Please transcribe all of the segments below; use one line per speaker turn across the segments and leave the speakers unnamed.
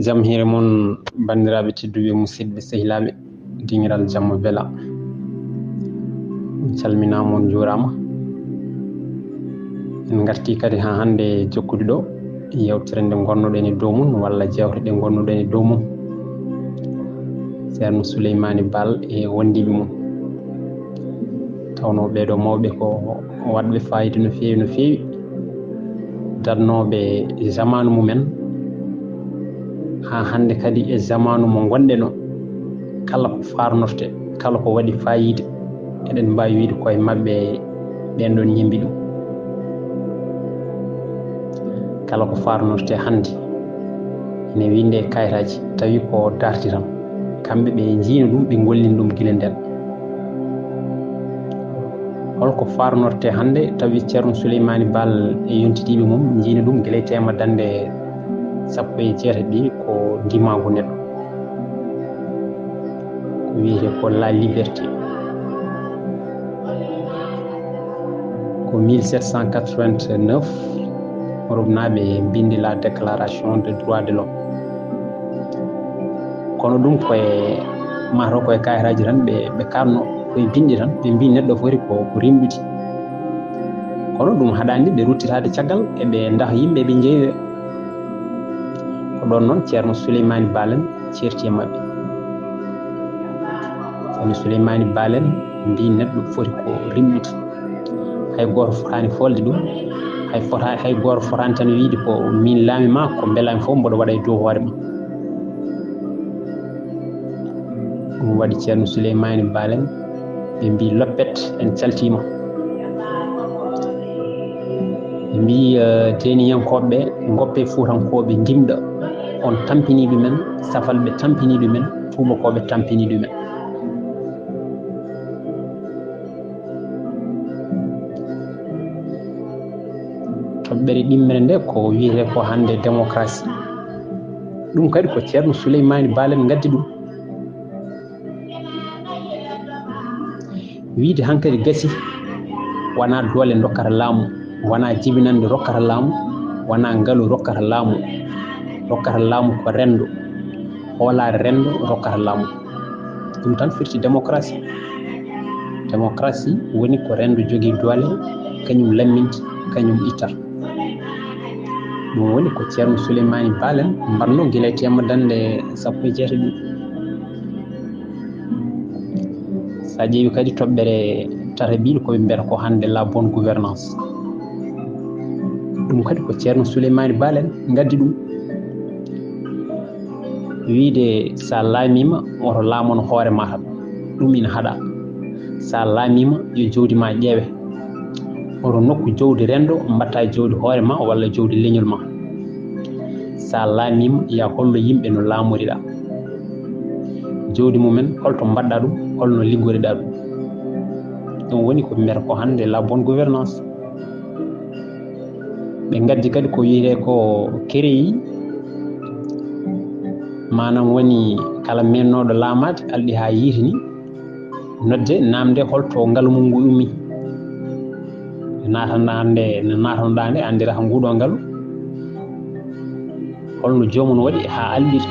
jam hire mon bandiraɓe tedduɓe musidɓe sehilaɓe dingiral jamma bela calminama on jurama en garti kadi ha hande jokkude ɗo yewtere nde gonnoɗen e dow mum walla jewte ɗe gonnoɗen e dow mum ceerno Souleymany Baal e wondiɓe mum tawno ɓeɗo mawɓe ko waɗɓe fayida no fewi darnoɓe zamanu mumen ha hande kadi e zamanu mo gonɗen o kala ko farnorte kala ko waɗi fayida eɗen mbawi wiide koye mabɓe ɓen ɗon yimɓi ɗum kala ko farnorte hande ene winde e kayitaji tawi ko darti tan kamɓe ɓe jiino ɗum ɓe gollini ɗum guila nden holko farnorte hande tawi ceerno Souleymany Baal e yontitiɓe mum jiino ɗum guila e tema dande 17 ko ndimagu neɗɗo ko wiyete ko la liberté ko 1789 rubnaɓe bindi la déclaration de droit de l'homme kono ɗum koye mato koye kayitaji tan ɓe karno koye bindi tan ɓe mbi neɗɗo foti ko rimɗude kono ɗum haɗani ɓe ruttitade caggal eɓe daha yimɓe ɓe jeeyi ko ɗon noon ceerno Souleymany Baal certi e mabɓe ceerno Souleymany Baal mbi neɗɗo foti ko rimɗude hay goto fotani folde ɗum hay goto fotani tan wiide ko min laami ma ko belami fof mboɗo waɗa e dow hoore ma ɗum waɗi ceerno Souleymany Baal ɓe mbi loppet en caltima ɓe mbi deniyankoɓe goppe fuutankoɓe ndimɗa on tampiniɓe men safalɓe tampiniɓe men tubakoɓe tampiniɓe men toɓɓere ɗimmere nde ko wiyete ko hande démocratie ɗum kadi ko ceerno Souleymany Baal gaddi ɗum wiide hankkadi gasi wona doole dokkata laamu wona jibinande rokkata laamu wona ngaalu rokkata laamu ko rendo hoolare rendo rokkata laamu ɗum tan firti démocratie woni ko rendo jogui doole kañum lamminta kañum ittata ɗum woni ko ceerno Souleymany Baal mbanno guila e tema dande 16 sa ƴeewi kadi toɓɓere tata biɗo koɓe mbiyata ko hande la bonne gouvernance ɗum kadi ko ceerno Souleymany Baal gaddi ɗum wiide sa laamima oto laamono hoore ma tan ɗum ina haaɗa sa laamima yo jawdi ma ƴeewe oto nokku jawdi rendo mbatta jawdi hoore ma walla jawdi leñol ma sa laamima ya hollo yimɓe no laamoriɗa jawdi mumen holto mbaɗɗa ɗum holno liggoriɗa ɗum ɗum woni ko mbiyata ko hande la bonne gouvernance ɓe gaddi kadi ko wiyete ko créyi manam woni kala mennoɗo laamade alɗi ha yiitini nodde namde holto ngaalu mum ngu ummi natanoɗa nde andira ko nguɗo ngaalu holno jomum waɗi ha albita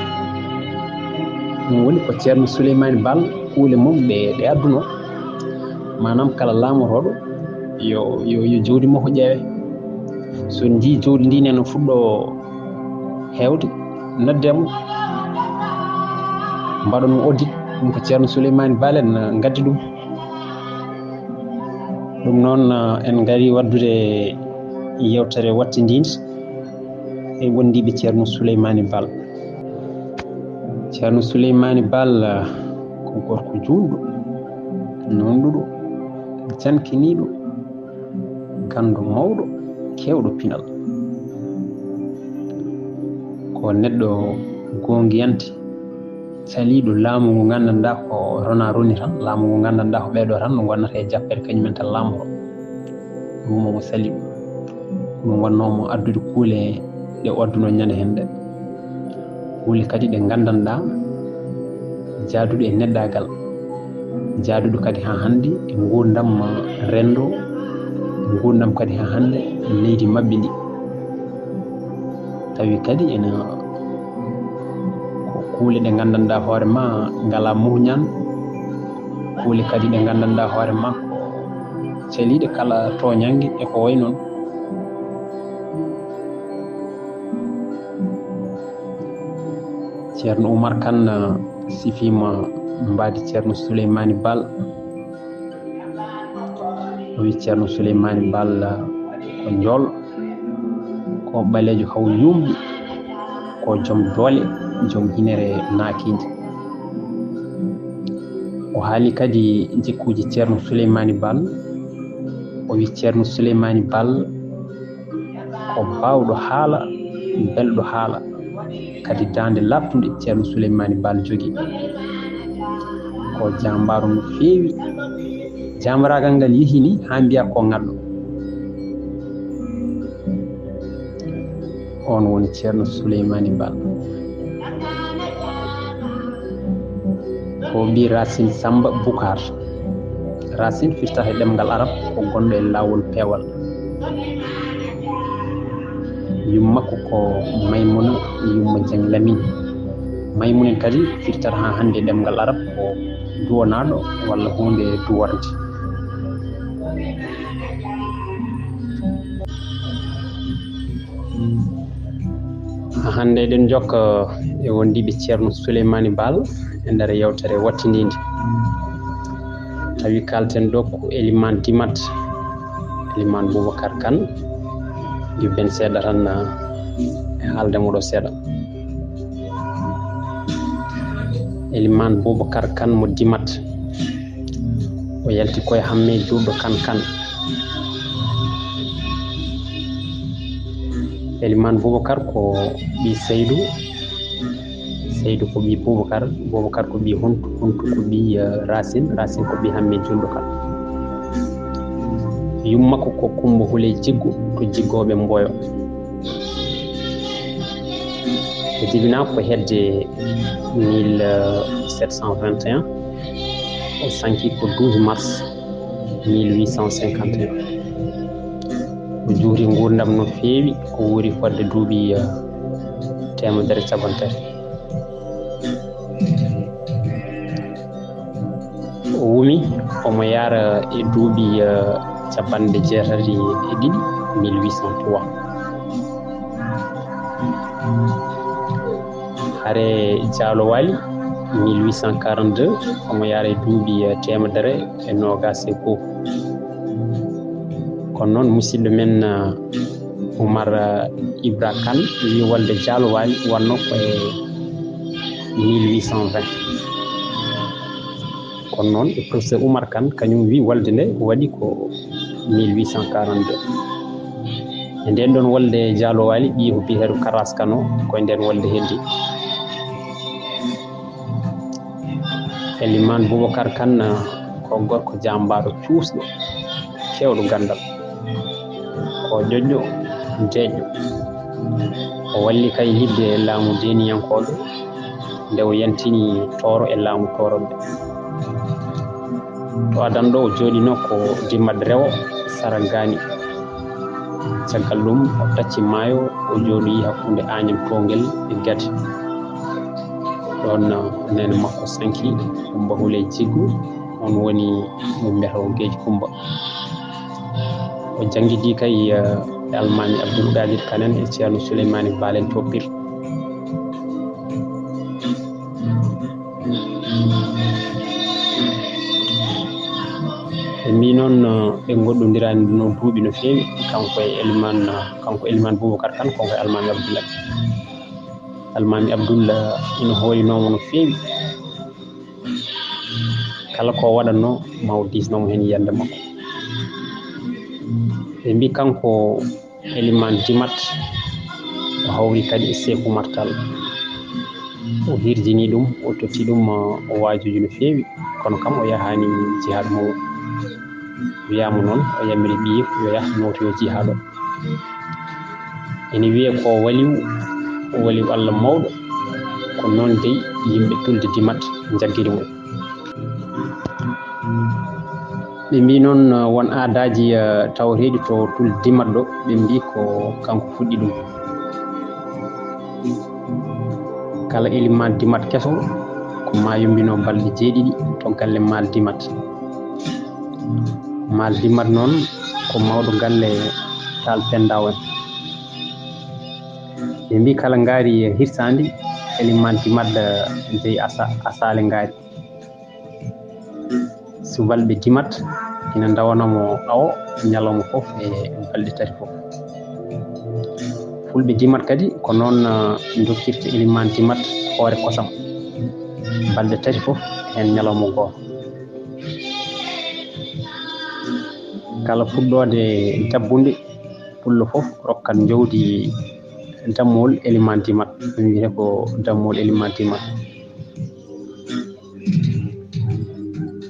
ɗum woni ko ceerno Souleymany Baal kuule mum ɗe adduno manam kala laamotoɗo yo jawdi makko ƴeewe so ndi jawdi ndi neno fuɗɗo hewde noddemo mbaɗon audit ɗum ko ceerno Souleymany Baal gaddi ɗum ɗum noon en gari waddude yewtere wattidinde e wondiɓe ceerno Souleymany Baal ceerno Souleymany Baal ko gorko julɗo nonɗuɗo jankiniɗo gandu mawɗo kewɗo pinal ko neɗɗo gongiyante saliɗo laamu ngu gandanɗa ko rona roni tan laamu ngu gandanɗa ko ɓeɗo tan no gonnata e jappere kañumen tan laamoro ɗum omo sali ɗum wannomo addude kuule ɗe odduno ñande hen ɗe kuule kadi ɗe gandanɗa jaaduɗo e neɗɗagal jaaduɗo kadi ha hande e gurdam rendo gurdam kadi ha hande leydi mabɓe ndi tawi kadi ene kuule ɗe nganndanɗaa hoore ma ngalaa muñan, kuule kadi ɗe nganndanɗaa hoore ma ko celiiɗe kala tooñange e ko wayi noon. ceerno Oumar Kane sifiima mbaadi ceerno Souleymani Baal. O wi ceerno Souleymani Baal ko njool, ko ɓaleejo haw yuumɗi, ko jom doole, jom hinere naakiinde. O haali kadi jikkuuji ceerno Souleymani Baal. O wi ceerno Souleymani Baal ko baawɗo haala, belɗo haala, kadi daande laaɓtunde ceerno Souleymani Baal jogii. Ko jaambaaru no feewi. Jaamaraagal ngal yehi ni haa mbiya ko ŋaɗɗo. On woni ceerno Souleymani Baal. Ko mbi Racine Samba Boucar. Racine firtata e ɗemngal arab ko gonɗo e laawol peewal. Yummakko ko Maymuna Yumma Dieng Lamine. Maymunen kadi firtata haa hannde e ɗemngal arab ko duwanaaɗo walla hunde duwornde. Hannde eɗen jokka e wondiɓe ceerno Souleymani Baal e nder yewtere wattindinde. Tawi kalten ɗo ko Eliman Dimat, Eliman Boubacar Kane. Jubben seeɗa tan e haaldemo ɗo seeɗa. Eliman Boubacar Kane mo Dimat, o yalti koye hamme juuɗo kan. Eliman Boubacar ko ɓi Saydou, Saydou ko ɓi Boubacar, Boubacar ko ɓi Huntu, Huntu ko ɓi Racine, Racine ko ɓi hamme juuɗo kan. Yummakko ko Kumba Hule Jiggu to Jiggooɓe Mboyo. E jibinaa ko hedde 1721, o sanki ko 12 mars 1851. O juuri nguurdam no feewi, ko wuri fodde duuɓi 150. O wumi omo yaara e duuɓi 62 1803. Hare Jaalo Waali 1842, omo yaara e duuɓi 121. Kono noon musidɗo men Oumar Ibra Kane wi walde Jaalo Waali wanno ko e 1820. kono noon e professeur Oumar Kane kañum wi walde nde waɗi ko 1842. e nden ɗon walde Jaalo Waali ɓi ko biyeteeɗo Karas Kane o koye nden walde heddi. Eliman Boubacar Kane ko gorko jambaɗo cuusɗo kewɗo gandal, ko ƴoƴƴo deeƴƴo. O walli kay lidde laamu deniyankoɓe nde o yantini tooro e laamu toroɓe. to adan ɗo o jooɗino ko dimmadde rewo Saragani. caggal ɗum o tacci maayo o jooɗoyi hakkunde Agnam Tongel e Gati. ɗon nene makko sanki Kumba Hule Jiggu, on woni mo mbiyata o Geeji Kumba. o janngidi kay e Almami Abdoul Gadir Kanen e ceerno Souleymani Baal en toppir. e mbi noon ɓe goɗɗodirani no duuɓi no feewi, kanko Eliman Boubacar Kane, konko e Almami Abdoul. Almami Abdoul ina hooyinomo no feewi, kala ko waɗatno ma o disnomo hen yiyande makko. ɓe mbi kanko Eliman Dimat o hawri kadi e Seeku Martal. o hirjini ɗum, o totti ɗum o waajuji no feewi, kono kam o yahani jihad mo. wiyama noon o yamiri ɓiye yo yah notoyo jihad o. ene wiye ko waliw Allah mawɗo, ko noon dey yimɓe tulde Dimat jaggiri mum. ɓe mbi noon won aadaji tawreɗi to tulde Dimat ɗo, ɓe mbi ko kanko fuɗɗi ɗum. kala eliman dimat keso ko ma yumbino balɗe 7 to galle mal dimat. Mal dimat noon ko mawɗo galle tal pendaw en. ɓe mbi kala ngaari hirsandi eliman dimat jeyi asale ngaari. Subalɓe dimat ina dawanamo awo ñalawma fof e balɗe 3 fof. Fulɓe dimat kadi ko noon dokkirta eliman dimat hoore kosam balɗe 3 fof hen ñalawma goto. Kala fuɗɗode dabbunde pullo fof rokkat jawdi dammol eliman dimat, ɗum wiyete ko dammol eliman dimat.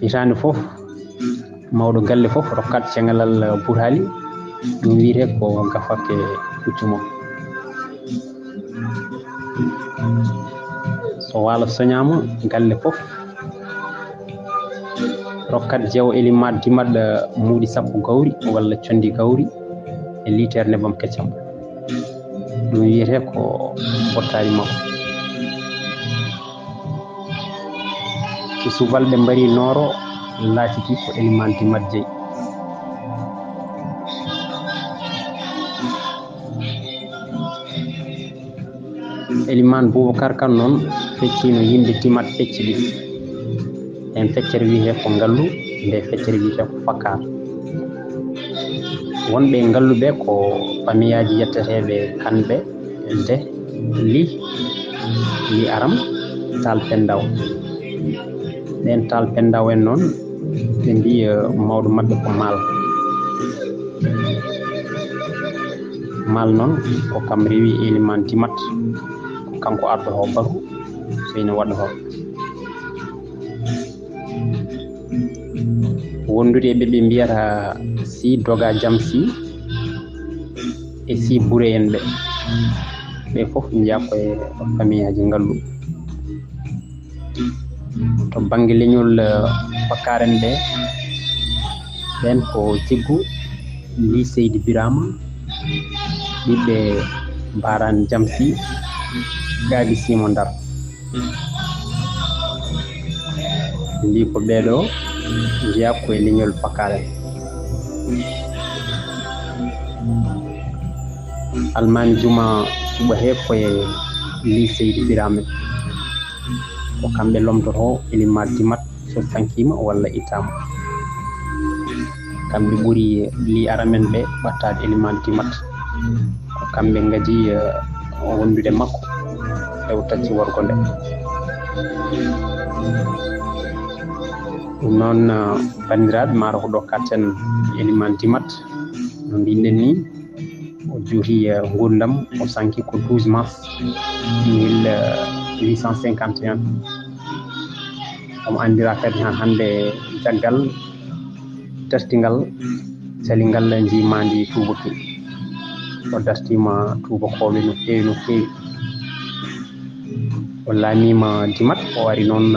Hitaande fof mawɗo galle fof rokkat cengalal butali, ɗum wiyete ko gafakke puccumo. So waalo soñama galle fof rokkat jeewo eliman dimat muuɗi 10 gawri walla condi gawri e litere nebam keccam, ɗum wiyete ko bottari makko. So subalɓe mbari nooro laatiki ko eliman dimat jeyi. Eliman Boubacar kan noon feccino yimɓe dimat fecci ɗi. En feccere wiyete ko ngallu, nde feccere wiyete ko fakkar. Wonɓe ngalluɓe ko famiyaji yettateɓe kanɓe de li aram tal pendaw. Ɗen tal pendaw en noon ɓe mbi mawɗo maɓɓe ko mal. Mal noon ko kam rewi eliman dimat, ko kanko ardoto baru so ina waɗoto. Wondude ɓe ɓe mbiyata si doga jam si e si ɓure en ɓe fof jeeya koye famiyaji ngallu. To banggue leñol fakkaren ɓen ko jiggu Ligisayba Birama, ɓiɓɓe Barani Jamsi, Gaadi Simo Ndar. Mbi ko ɓeɗo jeeya koye leñol fakkaren. Almami Juma suɓa he koye Ligisayba Birama, ko kamɓe lomtoto eliman dimat so sankima walla itama. Kamɓe ɓuri li aramen ɓe ɓattade eliman dimat, ko kamɓe gadi wondude makko e tacci worgo nde. Ɗum noon bandiraɓe maro ko ɗo katten eliman dimat no mbiɗen ni o juuti gurdam o sanki ko 12 mars 1851. omo andira kadi han hande caggal dartingal calingal jimandi tubaki. O dartima tubakoɓe no fewi. O laamima dimat, o wari noon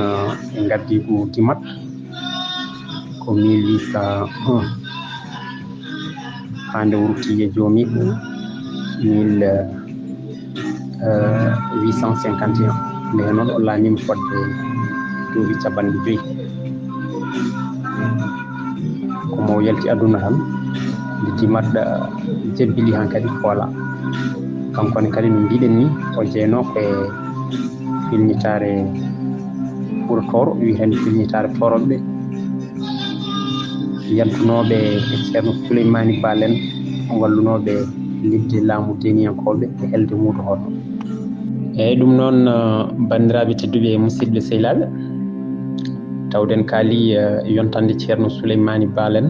e gaddigu dimat ko 1801 hande wurti e joomi ko 1851. nde noon o laamima fodde duuɓi 5. komo yalti aduna tan nde dimat jebbili han kadi foola. kankone kadi no mbiɗen ni o jeyno koye filñitare ɓuuro toro wiyetende filñitare toroɓe yaltunoɓe e ceerno Souleymani Balen wallunoɓe lidde laamu deniyankoɓe e helde muudo hoto. eyyi ɗum noon bandiraɓe tedduɓe e musidɓe sehilaɓe, tawden kaali yontande ceerno Souleymani Balen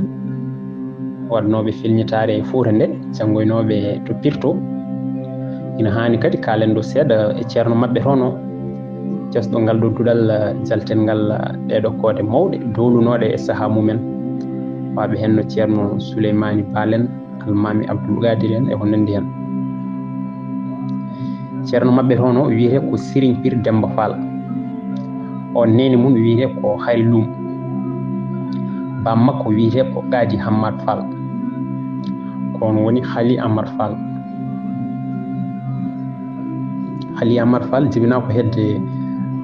waɗnoɓe filñitare e Fuuta nde janggoynoɓe to Pirto. ina hani kadi kalen ɗo seeɗa e ceerno mabɓe tono jasɗo ngal ɗo duɗal jalten ngal ɗeɗo koode mawɗe dowlunoɗe e saaha mumen, waɓe henno ceerno Souleymani Balen, almami Abdoul Gadir en e ko nandi hen. ceerno mabɓe tono wiyete ko Serigne Pir Demba Fall, o nene mum wiyete ko Hari Lum, bam makko wiyete ko Gadi Hammad Fall, ko on woni Hali Amar Fall. Ali Amar Fall jibinaa ko hedde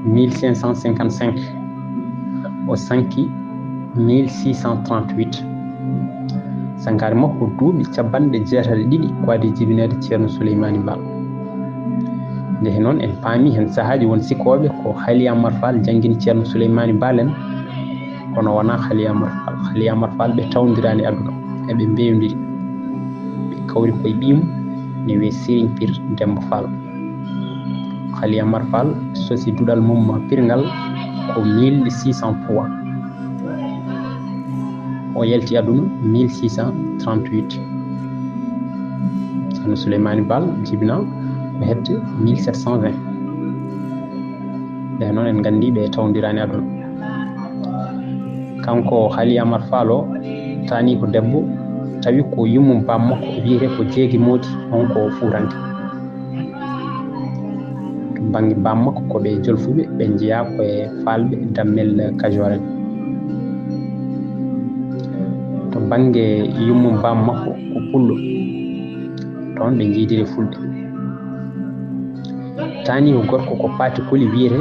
1555 o sanki 1638 sankaare makko duuɓi capanɗe 62 ko adi jibineede ceerno Souleymany Ba. Nde noon en paami hen sahaaji won sikkooɓe ko Ali Amar Fall janngini ceerno Souleymany Balen kono wonaa Ali Amar Fall. Ali Amar Fall ɓe tawndiraani aduna eɓe mbeewndiri ɓe kawri koye ɓiimu ne wiye Serigne Pir Demba Fall. Ali Amar Fall sosi Duɗal mum pirngal ko 1603 o yalti aduna 1638 ceerno Souleymany Bal jibinaa ko hedde 1720 nde noon en nganndi ɓe tawndiraani aduna. Kanko Ali Amar Fall o taani ko debbo tawi ko yummum bam makko wiyete ko jeegi moodi on ko Fuutanke. To bange bam makko ko ɓe jolfuɓe ɓe jeeya koye falɓe dammel Kajoor en. To bange yummum bam makko ko Pullo toon ɓe jiidiri Fulɓe. Taani ko gorko ko Paati Koli wiyete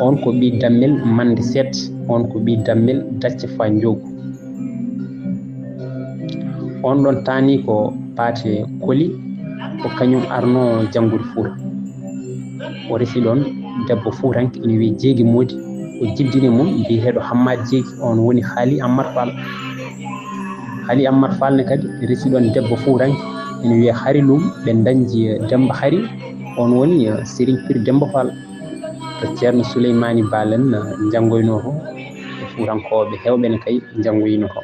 on ko ɓi dammel Mande Set, on ko ɓi dammel Dacce Fa Njoogu. On ɗon taani ko Paate Koli ko kañum arno janngude Fuuta. O resi ɗon debbo Fuutanke ina wiye jeegi moodi o jiddini mum biyeteeɗo Hammadi Jeegi on woni Ali Amar Fall. Ali Amar Fall ne kadi resi ɗon debbo Fuutanke ina wiye Hari Lum ɓe dañji Demba Hari on woni Serigne Pir Demba Fall. To ceerno Souleymany Balen janngoynoo to e Fuutankooɓe heewɓe ne kay janngoyino to.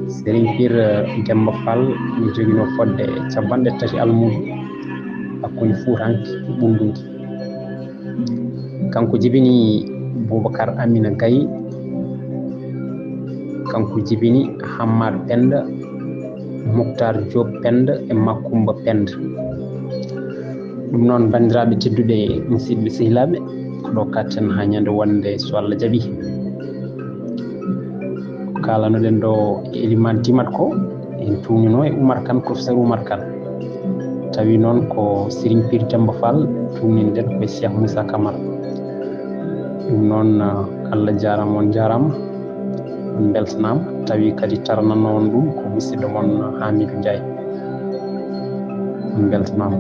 Serigne Pir Demba Fall mi joginoo fodde capanɗe 3 almuudo hakkunde Fuutanke e Ɓundunde. Kanko jibini Boubacar Amina Gaye, kanko jibini Hammad Penda, Moukhtar Diop Penda e Makumba Penda. Ɗum noon banndiraaɓe tedduɓe musidɓe sehilaaɓe ko ɗo katten haa ñande wonde so Allah jaɓi ko kaalanoɗen ɗo e Elimane Timat ko en tuuminoo e Oumar Kane professeur Oumar Kane. Tawi noon ko Serigne Pir Demba Fall tuumninɗen koye Cheikh Moussa Camara. Ɗum noon Allah jaarama on jaarama on beltanama tawi kadi taranano on ɗum ko musidɗo mon Hamidou Ndiaye on beltanama.